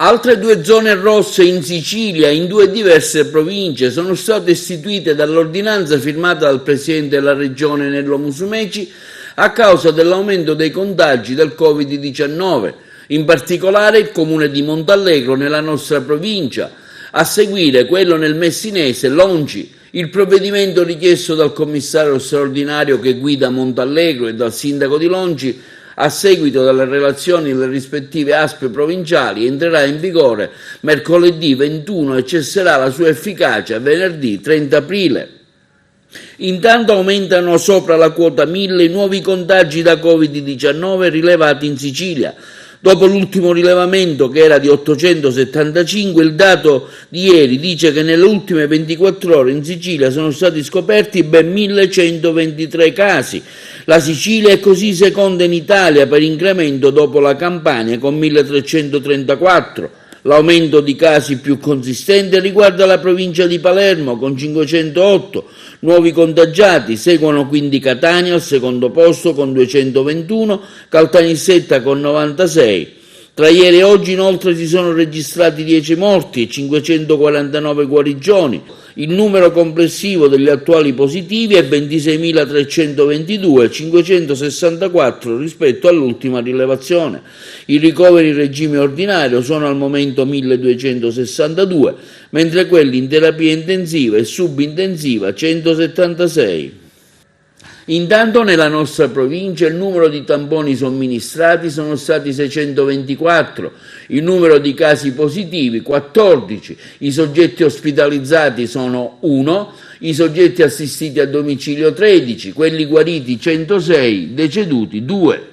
Altre 2 zone rosse in Sicilia, in 2 diverse province, sono state istituite dall'ordinanza firmata dal presidente della regione Nello Musumeci a causa dell'aumento dei contagi del Covid-19, in particolare il comune di Montallegro nella nostra provincia, a seguire quello nel messinese Longi. Il provvedimento richiesto dal commissario straordinario che guida Montallegro e dal sindaco di Longi a seguito delle relazioni delle rispettive ASP provinciali entrerà in vigore mercoledì 21 e cesserà la sua efficacia venerdì 30 aprile. Intanto aumentano sopra la quota 1000 i nuovi contagi da Covid-19 rilevati in Sicilia. Dopo l'ultimo rilevamento, che era di 875, il dato di ieri dice che nelle ultime 24 ore in Sicilia sono stati scoperti ben 1123 casi. La Sicilia è così seconda in Italia per incremento dopo la Campania con 1334. L'aumento di casi più consistente riguarda la provincia di Palermo con 508 nuovi contagiati, seguono quindi Catania al secondo posto con 221, Caltanissetta con 96. Tra ieri e oggi inoltre si sono registrati 10 morti e 549 guarigioni. Il numero complessivo degli attuali positivi è 26.322, 564 rispetto all'ultima rilevazione. I ricoveri in regime ordinario sono al momento 1.262, mentre quelli in terapia intensiva e subintensiva 176. Intanto nella nostra provincia il numero di tamponi somministrati sono stati 624, il numero di casi positivi 14, i soggetti ospitalizzati sono 1, i soggetti assistiti a domicilio 13, quelli guariti 106, deceduti 2.